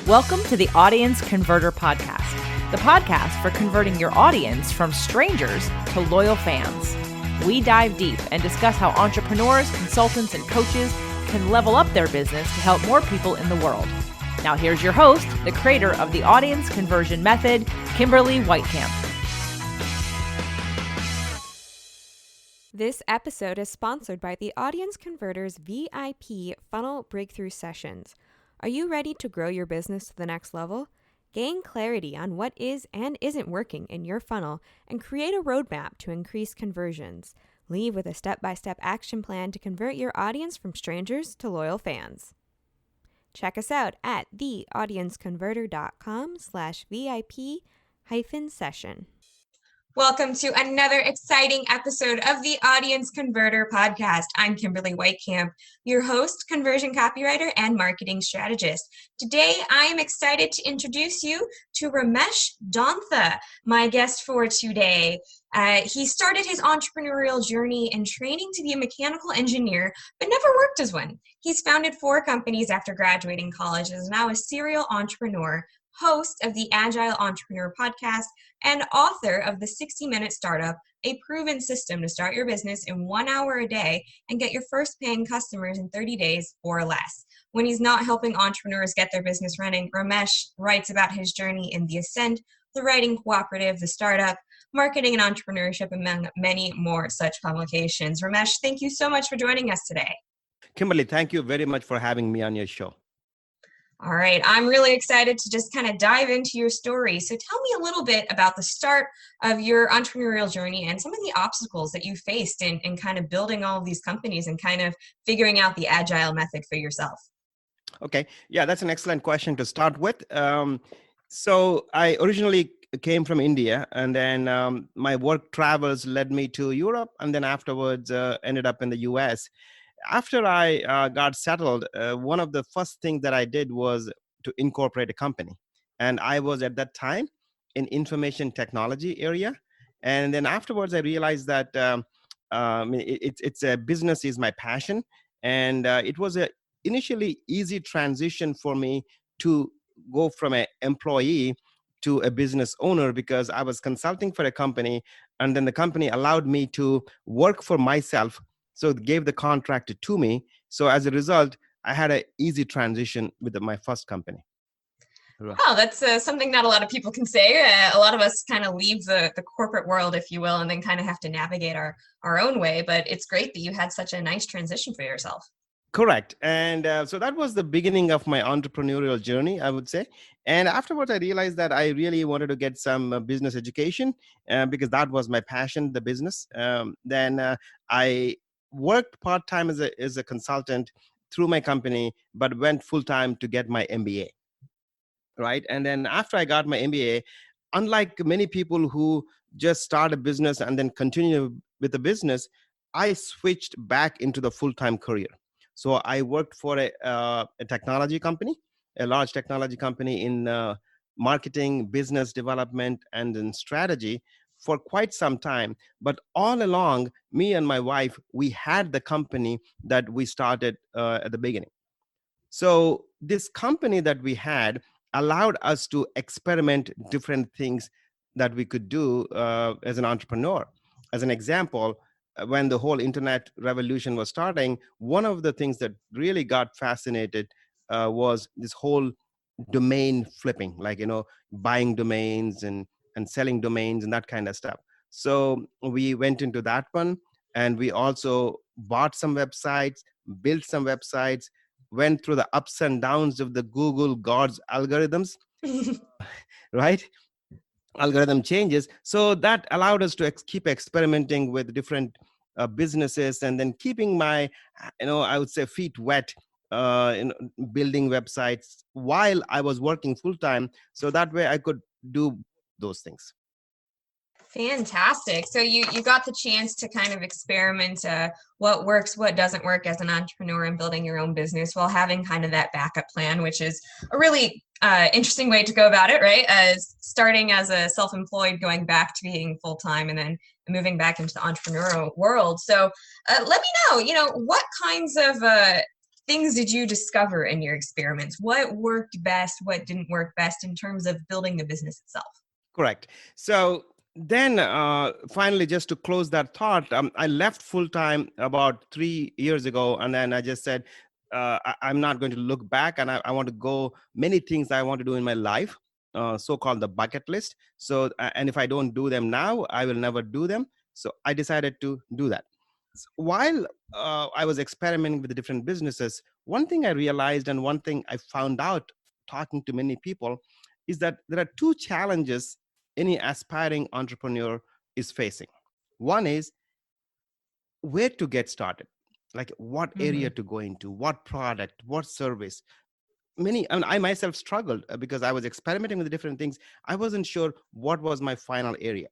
Welcome to the Audience Converter Podcast, the podcast for converting your audience from strangers to loyal fans. We dive deep and discuss how entrepreneurs, consultants, and coaches can level up their business to help more people in the world. Now here's your host, the creator of the Audience Conversion Method, Kimberly Weitkamp. This episode is sponsored by the Audience Converter's VIP Funnel Breakthrough Sessions. Are you ready to grow your business to the next level? Gain clarity on what is and isn't working in your funnel and create a roadmap to increase conversions. Leave with a step-by-step action plan to convert your audience from strangers to loyal fans. Check us out at theaudienceconverter.com/VIP-session. Welcome to another exciting episode of the Audience Converter Podcast. I'm Kimberly Weitkamp, your host, conversion copywriter, and marketing strategist. Today, I am excited to introduce you to Ramesh Dontha, my guest for today. He started his entrepreneurial journey in training to be a mechanical engineer, but never worked as one. He's founded 4 companies after graduating college and is now a serial entrepreneur, host of the Agile Entrepreneur Podcast, and author of the 60-Minute Startup, a proven system to start your business in 1 hour a day and get your first paying customers in 30 days or less. When he's not helping entrepreneurs get their business running, Ramesh writes about his journey in The Ascent, The Writing Cooperative, The Startup, Marketing and Entrepreneurship, among many more such publications. Ramesh, thank you so much for joining us today. Kimberly, thank you very much for having me on your show. All right. I'm really excited to just kind of dive into your story. So tell me a little bit about the start of your entrepreneurial journey and some of the obstacles that you faced in kind of building all of these companies and kind of figuring out the agile method for yourself. Okay. Yeah, that's an excellent question to start with. So I originally came from India, and then my work travels led me to Europe, and then afterwards ended up in the US. After I got settled, one of the first things that I did was to incorporate a company. And I was at that time in information technology area. And then afterwards, I realized that it's a business is my passion. And it was a initially easy transition for me to go from an employee to a business owner, because I was consulting for a company, and then the company allowed me to work for myself. So it gave the contract to me. So as a result, I had an easy transition with my first company. Oh, that's something not a lot of people can say. A lot of us kind of leave the corporate world, if you will, and then kind of have to navigate our own way. But it's great that you had such a nice transition for yourself. Correct. And so that was the beginning of my entrepreneurial journey, I would say. And afterwards, I realized that I really wanted to get some business education because that was my passion, the business. Then I worked part-time as a consultant through my company, but went full-time to get my MBA. Right. And then after I got my MBA, unlike many people who just start a business and then continue with the business, I switched back into the full-time career. So I worked for a technology company, a large technology company in marketing, business development, and in strategy for quite some time. But all along, me and my wife, we had the company that we started at the beginning. So this company that we had allowed us to experiment different things that we could do as an entrepreneur. As an example, when the whole internet revolution was starting, one of the things that really got fascinated was this whole domain flipping, like, buying domains and selling domains and that kind of stuff. So we went into that one, and we also bought some websites, built some websites, went through the ups and downs of the Google God's algorithms, right? Algorithm changes. So that allowed us to keep experimenting with different businesses, and then keeping my, I would say, feet wet in building websites while I was working full time. So that way I could do those things. Fantastic. So you got the chance to kind of experiment what works, what doesn't work as an entrepreneur and building your own business while having kind of that backup plan, which is a really interesting way to go about it, right? As starting as a self-employed, going back to being full-time, and then moving back into the entrepreneurial world. So let me know, what kinds of things did you discover in your experiments? What worked best? What didn't work best in terms of building the business itself? Correct. So then finally, just to close that thought, I left full time about 3 years ago. And then I just said, I'm not going to look back, and I want to go many things I want to do in my life, so-called the bucket list. So, and if I don't do them now, I will never do them. So I decided to do that. While I was experimenting with the different businesses, one thing I realized and one thing I found out talking to many people is that there are two challenges any aspiring entrepreneur is facing. One is where to get started, like what area to go into, what product, what service. I myself struggled because I was experimenting with different things. I wasn't sure what was my final area.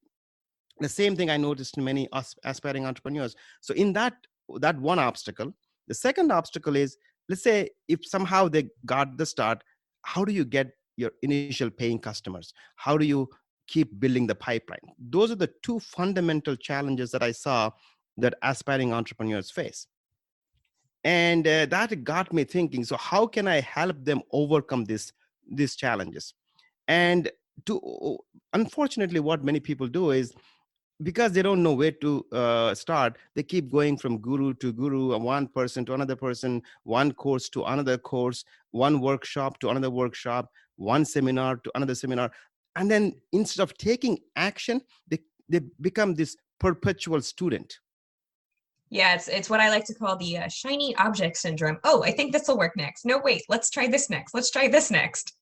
The same thing I noticed in many aspiring entrepreneurs. So in that one obstacle, the second obstacle is, let's say if somehow they got the start, how do you get your initial paying customers? How do you keep building the pipeline? Those are the two fundamental challenges that I saw that aspiring entrepreneurs face. And that got me thinking, so how can I help them overcome these challenges? And to unfortunately, what many people do is, because they don't know where to start, they keep going from guru to guru, one person to another person, one course to another course, one workshop to another workshop, one seminar to another seminar. And then instead of taking action, they become this perpetual student. Yeah, it's what I like to call the shiny object syndrome. Oh, I think this will work next. No, wait, let's try this next. Let's try this next.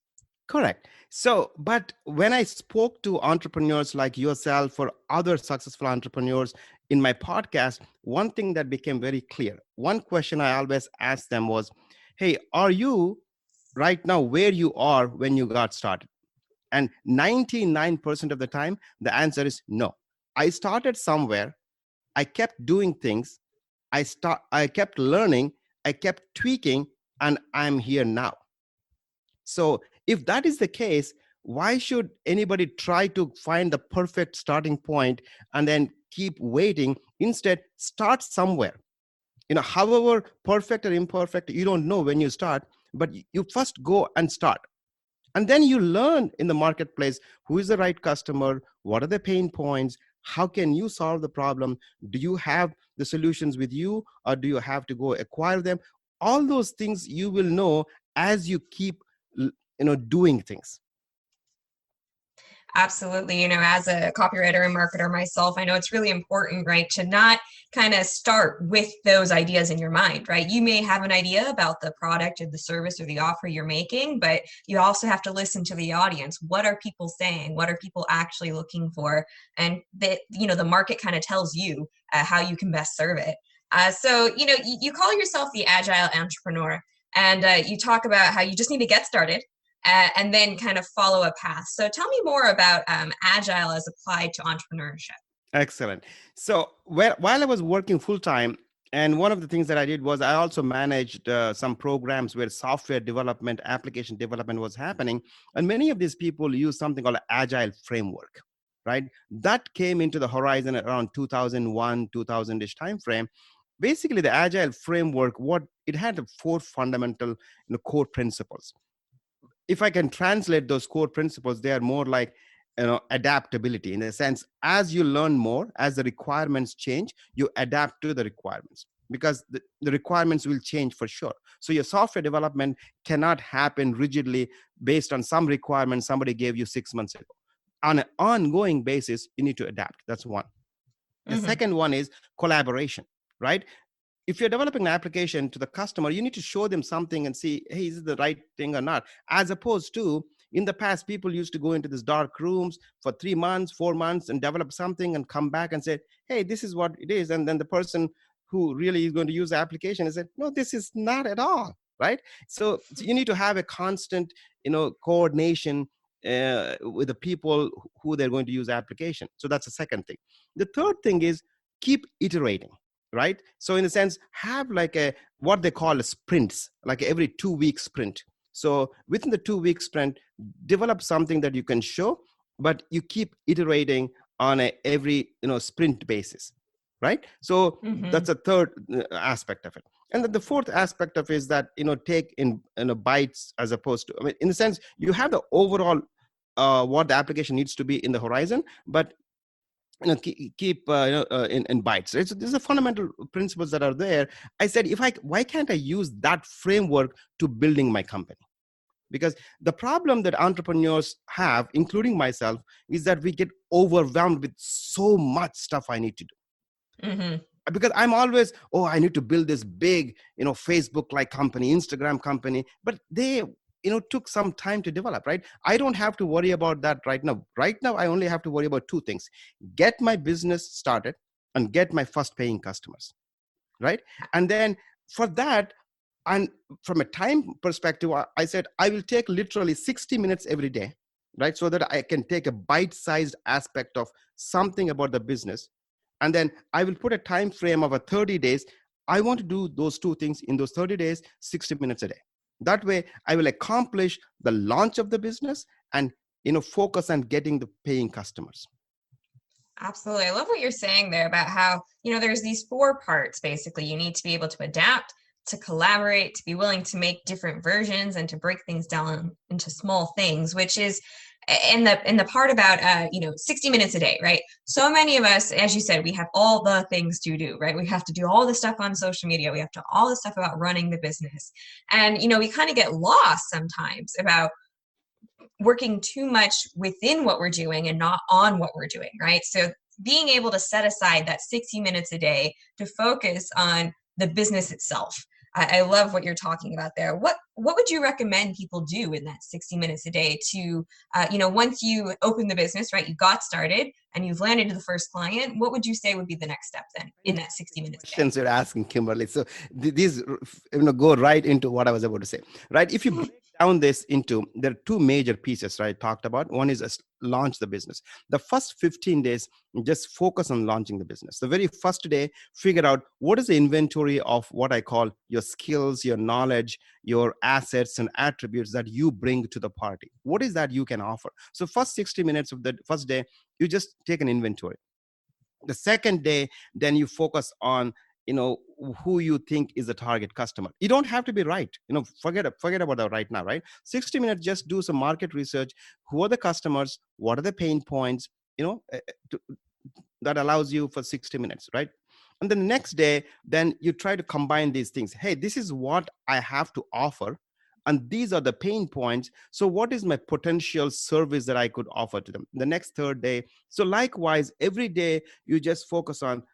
Correct. So, but when I spoke to entrepreneurs like yourself or other successful entrepreneurs in my podcast, one thing that became very clear, one question I always asked them was, hey, are you right now where you are when you got started? And 99% of the time, the answer is no. I started somewhere. I kept doing things. I kept learning. I kept tweaking, and I'm here now. So if that is the case, why should anybody try to find the perfect starting point and then keep waiting? Instead, start somewhere. However perfect or imperfect, you don't know when you start, but you first go and start. And then you learn in the marketplace who is the right customer, what are the pain points, how can you solve the problem, do you have the solutions with you, or do you have to go acquire them? All those things you will know as you keep doing things. Absolutely. As a copywriter and marketer myself, I know it's really important, right, to not kind of start with those ideas in your mind, right? You may have an idea about the product or the service or the offer you're making, but you also have to listen to the audience. What are people saying? What are people actually looking for? And the market kind of tells you how you can best serve it. So you call yourself the agile entrepreneur, and you talk about how you just need to get started and then kind of follow a path. So tell me more about agile as applied to entrepreneurship. Excellent. So while I was working full time, and one of the things that I did was I also managed some programs where software development, application development was happening. And many of these people use something called agile framework, right? That came into the horizon around 2001, 2000-ish timeframe. Basically, the agile framework, what it had four fundamental core principles. If I can translate those core principles, they are more like adaptability, in the sense, as you learn more, as the requirements change, you adapt to the requirements, because the requirements will change for sure. So your software development cannot happen rigidly based on some requirements somebody gave you 6 months ago. On an ongoing basis, you need to adapt. That's one. The second one is collaboration, right? If you're developing an application to the customer, you need to show them something and see, hey, is it the right thing or not? As opposed to, in the past, people used to go into these dark rooms for 3 months, 4 months and develop something and come back and say, hey, this is what it is. And then the person who really is going to use the application is said, no, this is not at all, right? So you need to have a constant, coordination with the people who they're going to use the application. So that's the second thing. The third thing is keep iterating. Right. So in a sense, have like what they call a sprints, like every 2-week sprint. So within the 2-week sprint, develop something that you can show, but you keep iterating on every sprint basis. Right. So that's a third aspect of it. And then the fourth aspect of is that, take in bites, as opposed to, I mean, in the sense, you have the overall what the application needs to be in the horizon, but keep in bites, right? So these are fundamental principles that are there. I said, why can't I use that framework to building my company? Because the problem that entrepreneurs have, including myself, is that we get overwhelmed with so much stuff I need to do. Mm-hmm. Because I'm always, I need to build this big, Facebook like company, Instagram company, but they took some time to develop, right? I don't have to worry about that right now. I only have to worry about two things: get my business started and get my first paying customers, right? And then for that, and from a time perspective, I said I will take literally 60 minutes every day, right? So that I can take a bite-sized aspect of something about the business. And then I will put a time frame of 30 days. I want to do those two things in those 30 days, 60 minutes a day. That way I will accomplish the launch of the business and focus on getting the paying customers. Absolutely. I love what you're saying there about how, there's these four parts. Basically, you need to be able to adapt, to collaborate, to be willing to make different versions, and to break things down into small things, which is in the part about 60 minutes a day, right? So many of us, as you said, we have all the things to do, right? We have to do all the stuff on social media. We have to all the stuff about running the business. And we kind of get lost sometimes about working too much within what we're doing and not on what we're doing, right? So being able to set aside that 60 minutes a day to focus on the business itself. I love what you're talking about there. What would you recommend people do in that 60 minutes a day to, once you open the business, right, you got started and you've landed the first client, what would you say would be the next step then in that 60 minutes? Questions you're asking, Kimberly. So these go right into what I was about to say, right? If you break down this into, there are two major pieces, right? Talked about. One is launch the business. The first 15 days, just focus on launching the business. The very first day, figure out what is the inventory of what I call your skills, your knowledge, your assets and attributes that you bring to the party. What is that you can offer? So first 60 minutes of the first day, you just take an inventory. The second day, then you focus on who you think is the target customer. You don't have to be right, forget about that right now, right? 60 minutes, just do some market research. Who are the customers? What are the pain points? That allows you for 60 minutes, right? And then the next day, then you try to combine these things. Hey, this is what I have to offer, and these are the pain points. So what is my potential service that I could offer to them? The next third day. So likewise, every day you just focus on,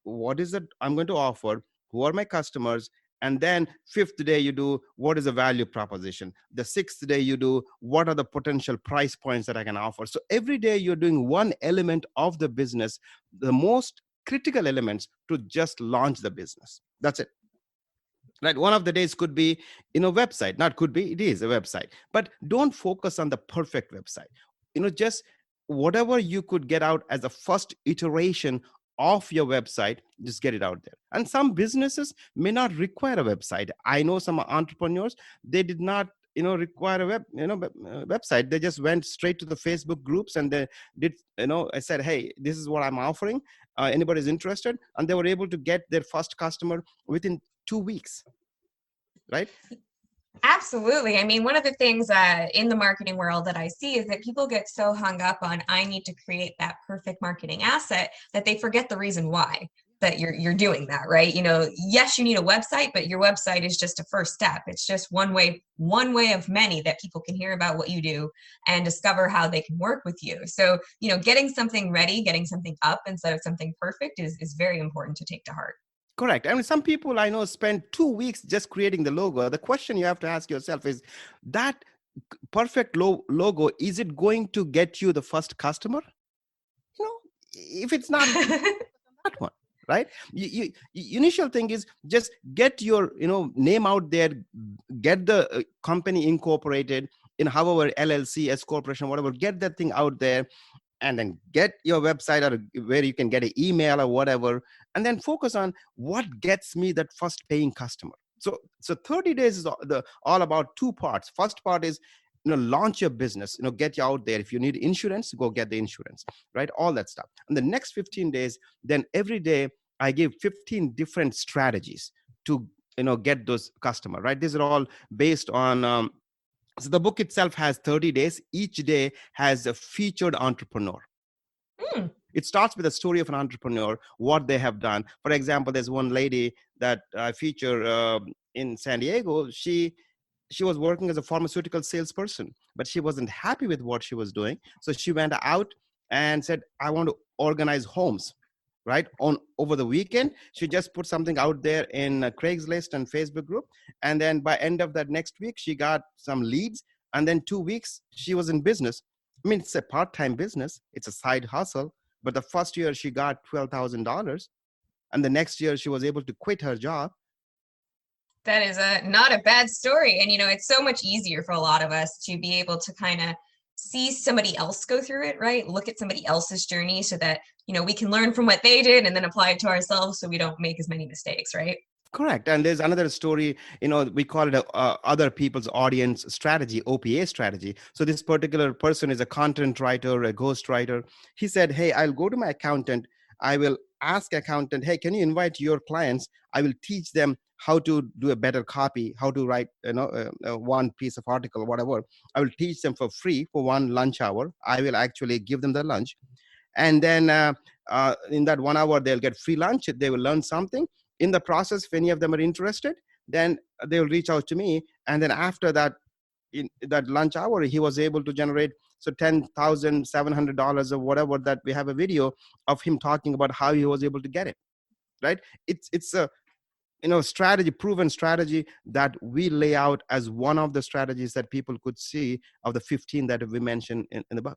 what is it I'm going to offer? Who are my customers? And then fifth day you do, what is the value proposition? The sixth day you do, what are the potential price points that I can offer? So every day you're doing one element of the business, the most critical elements to just launch the business. That's it. Right? One of the days could be, website. Not could be, it is a website. But don't focus on the perfect website. Just whatever you could get out as a first iteration of your website, just get it out there. And some businesses may not require a website. I know some entrepreneurs, they did not require a website. They just went straight to the Facebook groups and they did, I said, hey, this is what I'm offering. Anybody's interested? And they were able to get their first customer within 2 weeks, right? Absolutely. I mean, one of the things in the marketing world that I see is that people get so hung up on, I need to create that perfect marketing asset, that they forget the reason why that you're doing that, right? Yes, you need a website, but your website is just a first step. It's just one way of many that people can hear about what you do and discover how they can work with you. So, getting something ready, getting something up instead of something perfect is very important to take to heart. Correct. I mean, some people I know spend 2 weeks just creating the logo. The question you have to ask yourself is, that perfect logo, is it going to get you the first customer? If it's not, that one, right? You initial thing is just get your name out there, get the company incorporated in however LLC, S corporation, whatever, get that thing out there. And then get your website or where you can get an email or whatever, and then focus on what gets me that first paying customer. So 30 days is all about two parts. First part is, launch your business, get you out there. If you need insurance, go get the insurance, right? All that stuff. And the next 15 days, then every day I give 15 different strategies to get those customer, right? These are all based on so the book itself has 30 days. Each day has a featured entrepreneur. Mm. It starts with a story of an entrepreneur, what they have done. For example, there's one lady that I feature in San Diego. She was working as a pharmaceutical salesperson, but she wasn't happy with what she was doing. So she went out and said, I want to organize homes, right? On over the weekend, she just put something out there in a Craigslist and Facebook group. And then by end of that next week, she got some leads. And then 2 weeks, she was in business. I mean, it's a part-time business. It's a side hustle. But the first year she got $12,000. And the next year she was able to quit her job. That is not a bad story. And, it's so much easier for a lot of us to be able to kind of see somebody else go through it, right? Look at somebody else's journey so that, we can learn from what they did and then apply it to ourselves so we don't make as many mistakes, right? Correct. And there's another story, we call it other people's audience strategy, OPA strategy. So this particular person is a content writer, a ghost writer. He said, hey, I'll go to my accountant. I will ask accountant, hey, can you invite your clients? I will teach them how to do a better copy, how to write, one piece of article, whatever. I will teach them for free for one lunch hour. I will actually give them the lunch. And then in that 1 hour, they'll get free lunch. They will learn something. In the process, if any of them are interested, then they'll reach out to me. And then after that, in that lunch hour, he was able to generate $10,700 or whatever, that we have a video of him talking about how he was able to get it, right? It's a strategy, proven strategy that we lay out as one of the strategies that people could see of the 15 that we mentioned in the book.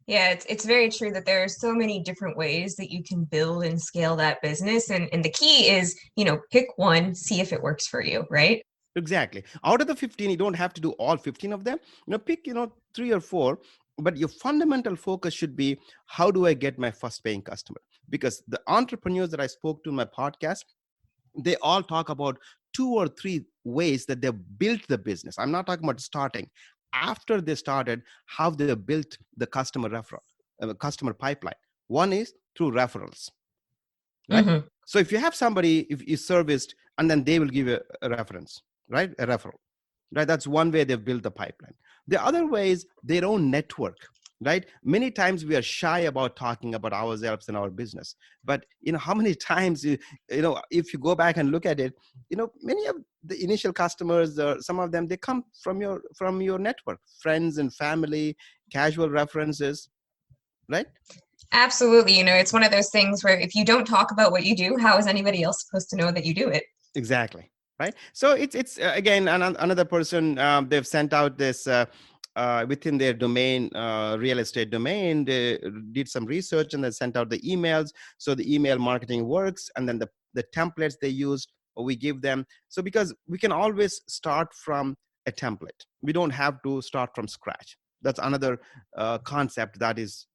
Yeah, it's very true that there are so many different ways that you can build and scale that business. And the key is, pick one, see if it works for you, right? Exactly. Out of the 15, you don't have to do all 15 of them. Pick, 3 or 4, but your fundamental focus should be, how do I get my first paying customer? Because the entrepreneurs that I spoke to in my podcast, they all talk about 2 or 3 ways that they've built the business. I'm not talking about starting. After they started, how they built the customer customer pipeline. One is through referrals, right? Mm-hmm. So if you have somebody, if you serviced, and then they will give you a reference, right? A referral, right? That's one way they've built the pipeline. The other way is their own network, right? Many times we are shy about talking about ourselves and our business, but how many times if you go back and look at it, many of the initial customers, some of them, they come from your network, friends and family, casual references, right? Absolutely. It's one of those things where if you don't talk about what you do, how is anybody else supposed to know that you do it? Exactly. Right. So it's again, another person, they've sent out this within their domain, real estate domain. They did some research and they sent out the emails. So the email marketing works. And then the templates they used, we give them. So because we can always start from a template, we don't have to start from scratch. That's another concept that is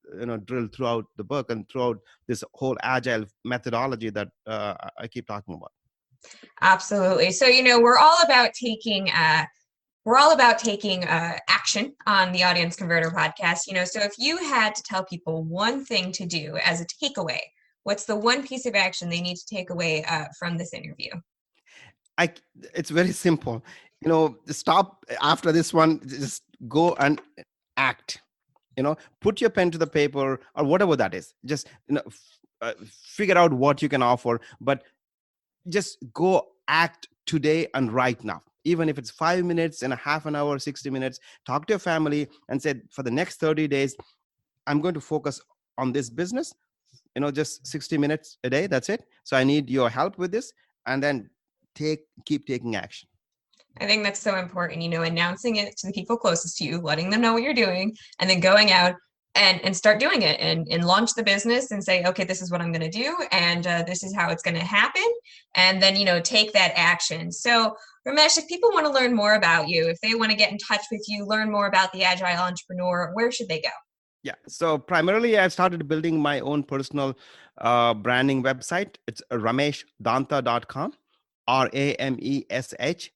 drilled throughout the book and throughout this whole agile methodology that I keep talking about. Absolutely. So, we're all about taking action on the Audience Converter podcast. So if you had to tell people one thing to do as a takeaway, what's the one piece of action they need to take away from this interview? It's very simple. Stop after this one, just go and act. Put your pen to the paper or whatever that is. Just figure out what you can offer, but just go act today and right now. Even if it's 5 minutes and a half an hour, 60 minutes, talk to your family and say, for the next 30 days, I'm going to focus on this business, just 60 minutes a day. That's it. So I need your help with this. And then keep taking action. I think that's so important, announcing it to the people closest to you, letting them know what you're doing, and then going out and start doing it and launch the business and say, okay, this is what I'm going to do. And this is how it's going to happen. And then, take that action. So Ramesh, if people want to learn more about you, if they want to get in touch with you, learn more about the Agile Entrepreneur, where should they go? Yeah. So primarily I started building my own personal branding website. It's rameshdontha.com, RAMESHDONTHA,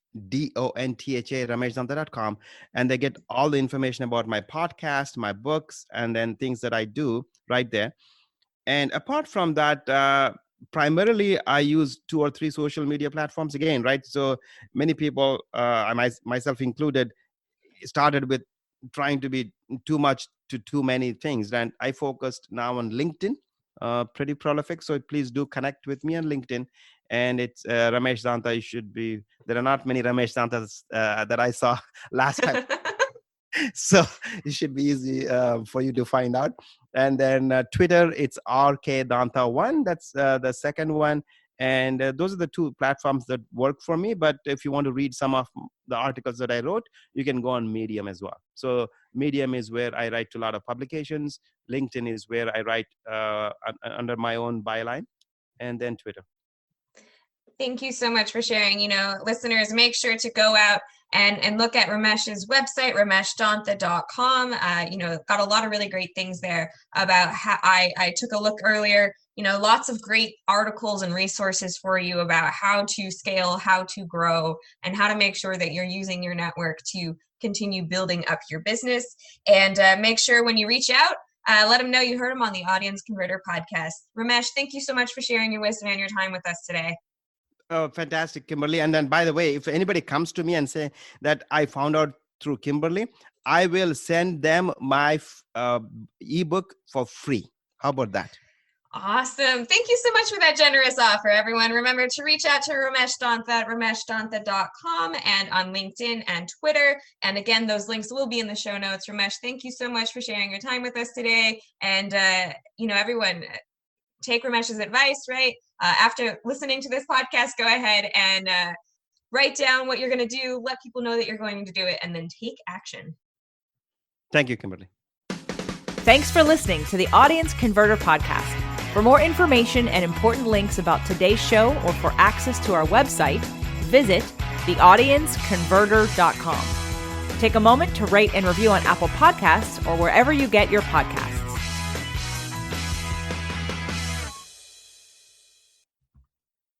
rameshdontha.com. And they get all the information about my podcast, my books, and then things that I do right there. And apart from that, primarily I use 2 or 3 social media platforms again, right? So many people, myself included, started with trying to be too much to too many things, and I focused now on LinkedIn, pretty prolific. So please do connect with me on LinkedIn, and it's Ramesh Dontha. You should be. There are not many Ramesh Donthas that I saw last time. So it should be easy for you to find out. And then Twitter, it's RK Dantha1. That's the second one. And those are the 2 platforms that work for me. But if you want to read some of the articles that I wrote, you can go on Medium as well. So Medium is where I write to a lot of publications. LinkedIn is where I write under my own byline. And then Twitter. Thank you so much for sharing. Listeners, make sure to go out and look at Ramesh's website, rameshdontha.com. Got a lot of really great things there about how I took a look earlier, lots of great articles and resources for you about how to scale, how to grow, and how to make sure that you're using your network to continue building up your business. And make sure when you reach out, let them know you heard them on the Audience Converter podcast. Ramesh, thank you so much for sharing your wisdom and your time with us today. Oh, fantastic, Kimberly. And then, by the way, if anybody comes to me and say that I found out through Kimberly, I will send them my ebook for free. How about that? Awesome. Thank you so much for that generous offer, everyone. Remember to reach out to Ramesh Dontha at rameshdontha.com and on LinkedIn and Twitter. And again, those links will be in the show notes. Ramesh, thank you so much for sharing your time with us today. And, everyone, take Ramesh's advice, right? After listening to this podcast, go ahead and write down what you're going to do, let people know that you're going to do it, and then take action. Thank you, Kimberly. Thanks for listening to the Audience Converter podcast. For more information and important links about today's show or for access to our website, visit theaudienceconverter.com. Take a moment to rate and review on Apple Podcasts or wherever you get your podcasts.